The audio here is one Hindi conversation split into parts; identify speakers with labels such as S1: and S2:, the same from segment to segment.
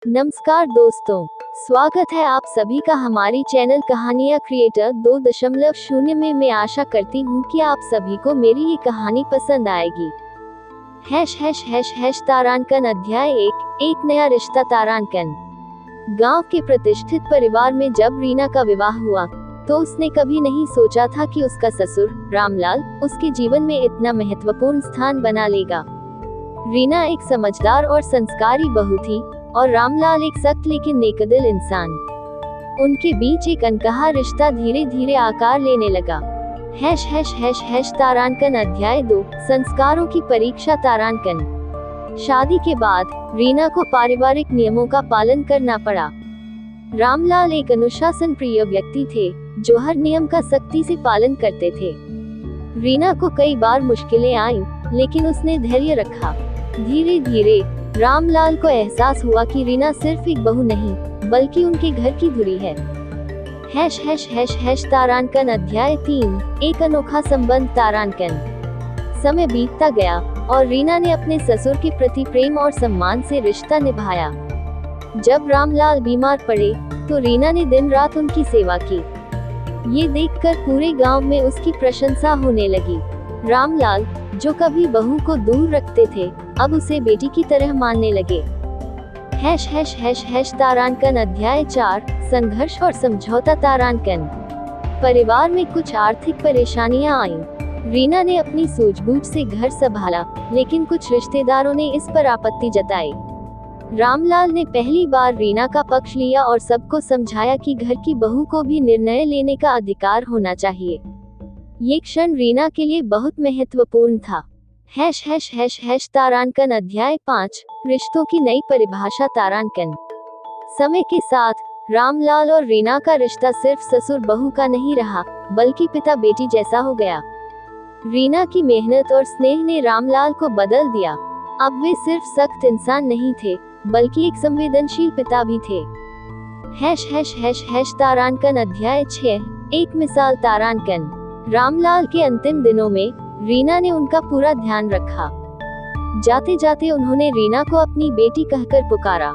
S1: नमस्कार दोस्तों, स्वागत है आप सभी का हमारी चैनल कहानियाँ क्रिएटर 2.0 में। मैं आशा करती हूँ कि आप सभी को मेरी ये कहानी पसंद आएगी। तारांकन अध्याय 1, एक नया रिश्ता। तारांकन गांव के प्रतिष्ठित परिवार में जब रीना का विवाह हुआ तो उसने कभी नहीं सोचा था कि उसका ससुर रामलाल उसके जीवन में इतना महत्वपूर्ण स्थान बना लेगा। रीना एक समझदार और संस्कारी बहू थी और रामलाल एक सख्त लेकिन नेकदिल इंसान। उनके बीच एक अनकहा रिश्ता धीरे धीरे आकार लेने लगा। तारांकन अध्याय 2, संस्कारों की परीक्षा। तारांकन शादी के बाद रीना को पारिवारिक नियमों का पालन करना पड़ा। रामलाल एक अनुशासन प्रिय व्यक्ति थे जो हर नियम का सख्ती से पालन करते थे। रीना को कई बार मुश्किलें आईं, लेकिन उसने धैर्य रखा। धीरे धीरे रामलाल को एहसास हुआ कि रीना सिर्फ एक बहू नहीं बल्कि उनके घर की धुरी है। तारांकन अध्याय 3, एक अनोखा संबंध। तारांकन समय बीतता गया और रीना ने अपने ससुर के प्रति प्रेम और सम्मान से रिश्ता निभाया। जब रामलाल बीमार पड़े तो रीना ने दिन रात उनकी सेवा की। ये देखकर पूरे गांव में उसकी प्रशंसा होने लगी। रामलाल, जो कभी बहू को दूर रखते थे, अब उसे बेटी की तरह मानने लगे। तारांकन अध्याय 4, संघर्ष और समझौता। तारांकन परिवार में कुछ आर्थिक परेशानियां आईं। रीना ने अपनी सूझबूझ से घर संभाला, लेकिन कुछ रिश्तेदारों ने इस पर आपत्ति जताई। रामलाल ने पहली बार रीना का पक्ष लिया और सबको समझाया कि घर की बहू को भी निर्णय लेने का अधिकार होना चाहिए। ये क्षण रीना के लिए बहुत महत्वपूर्ण था। तारांकन अध्याय 5, रिश्तों की नई परिभाषा। तारांकन समय के साथ रामलाल और रीना का रिश्ता सिर्फ ससुर बहू का नहीं रहा, बल्कि पिता बेटी जैसा हो गया। रीना की मेहनत और स्नेह ने रामलाल को बदल दिया। अब वे सिर्फ सख्त इंसान नहीं थे, बल्कि एक संवेदनशील पिता भी थे। तारांकन अध्याय 6, एक मिसाल। तारांकन रामलाल के अंतिम दिनों में रीना ने उनका पूरा ध्यान रखा। जाते जाते उन्होंने रीना को अपनी बेटी कहकर पुकारा।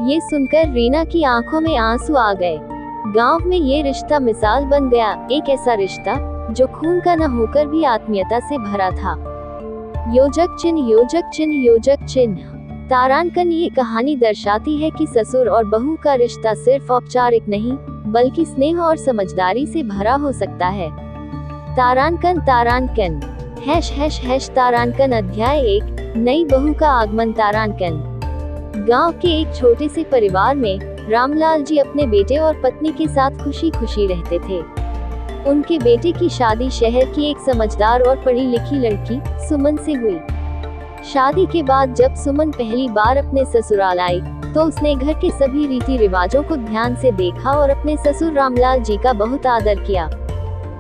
S1: ये सुनकर रीना की आंखों में आंसू आ गए। गांव में ये रिश्ता मिसाल बन गया, एक ऐसा रिश्ता जो खून का न होकर भी आत्मीयता से भरा था। योजक चिन्ह। तारांकन ये कहानी दर्शाती है कि ससुर और बहू का रिश्ता सिर्फ औपचारिक नहीं, बल्कि स्नेह और समझदारी से भरा हो सकता है। तारांकन तारांकन अध्याय 1, नई बहू का आगमन। तारांकन गांव के एक छोटे से परिवार में रामलाल जी अपने बेटे और पत्नी के साथ खुशी खुशी रहते थे। उनके बेटे की शादी शहर की एक समझदार और पढ़ी लिखी लड़की सुमन से हुई। शादी के बाद जब सुमन पहली बार अपने ससुराल आई तो उसने घर के सभी रीति रिवाजों को ध्यान से देखा और अपने ससुर रामलाल जी का बहुत आदर किया।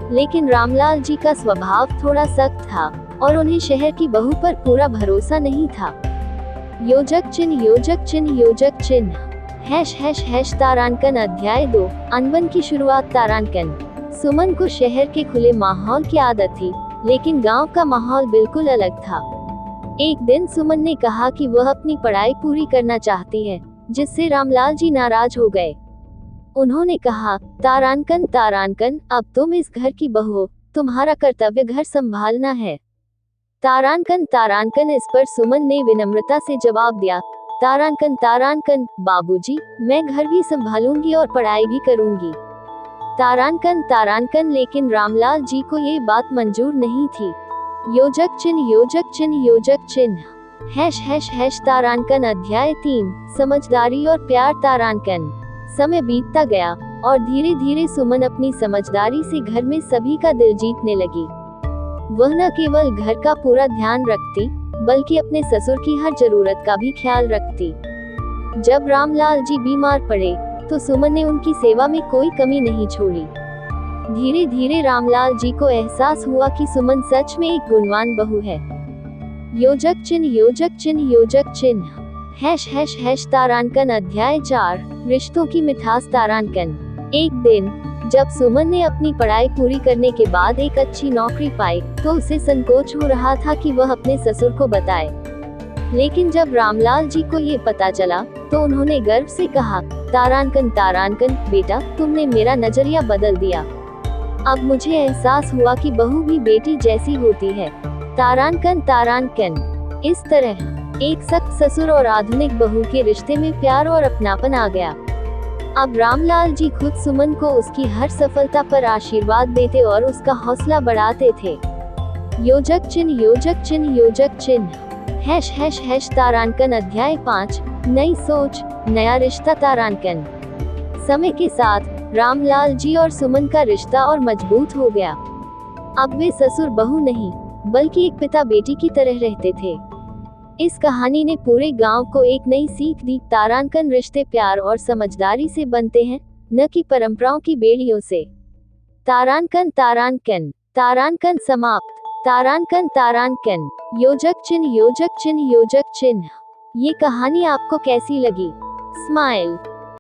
S1: लेकिन रामलाल जी का स्वभाव थोड़ा सख्त था और उन्हें शहर की बहू पर पूरा भरोसा नहीं था। योजक चिन्ह। तारांकन अध्याय 2, अनबन की शुरुआत। तारांकन सुमन को शहर के खुले माहौल की आदत थी, लेकिन गांव का माहौल बिल्कुल अलग था। एक दिन सुमन ने कहा कि वह अपनी पढ़ाई पूरी करना चाहती है, जिससे रामलाल जी नाराज हो गए। उन्होंने कहा, तारांकन, अब तुम इस घर की बहू हो, तुम्हारा कर्तव्य घर संभालना है। तारांकन इस पर सुमन ने विनम्रता से जवाब दिया, तारांकन, बाबूजी, मैं घर भी संभालूंगी और पढ़ाई भी करूंगी। तारांकन, लेकिन रामलाल जी को ये बात मंजूर नहीं थी। योजक चिन्ह। तारांकन अध्याय 3, समझदारी और प्यार। तारांकन समय बीतता गया और धीरे धीरे सुमन अपनी समझदारी से घर में सभी का दिल जीतने लगी। वह न केवल घर का पूरा ध्यान रखती, बल्कि अपने ससुर की हर जरूरत का भी ख्याल रखती। जब रामलाल जी बीमार पड़े तो सुमन ने उनकी सेवा में कोई कमी नहीं छोड़ी। धीरे धीरे रामलाल जी को एहसास हुआ कि सुमन सच में एक गुणवान बहू है। योजक चिन्ह। तारांकन अध्याय 4, रिश्तों की मिठास। तारांकन एक दिन जब सुमन ने अपनी पढ़ाई पूरी करने के बाद एक अच्छी नौकरी पाई तो उसे संकोच हो रहा था कि वह अपने ससुर को बताए। लेकिन जब रामलाल जी को ये पता चला तो उन्होंने गर्व से कहा, तारांकन तारांकन बेटा, तुमने मेरा नजरिया बदल दिया। अब मुझे एहसास हुआ कि बहू भी बेटी जैसी होती है। तारांकन तारांकन। इस तरह एक सख्त ससुर और आधुनिक बहू के रिश्ते में प्यार और अपनापन आ गया। अब रामलाल जी खुद सुमन को उसकी हर सफलता पर आशीर्वाद देते और उसका हौसला बढ़ाते थे। योजक चिन्ह योजक चिन्ह योजक चिन्ह। हैश हैश हैश तारांकन। अध्याय 5, नई सोच नया रिश्ता। तारांकन। समय के साथ रामलाल जी और सुमन का रिश्ता और मजबूत हो गया। अब वे ससुर बहू नहीं, बल्कि एक पिता बेटी की तरह रहते थे। इस कहानी ने पूरे गांव को एक नई सीख दी। तारांकन रिश्ते प्यार और समझदारी से बनते हैं, न कि परंपराओं की बेड़ियों से। तारांकन तारांकन। तारांकन समाप्त। तारांकन तारांकन। योजक चिन्ह योजक चिन्ह योजक चिन्ह। ये कहानी आपको कैसी लगी? स्माइल।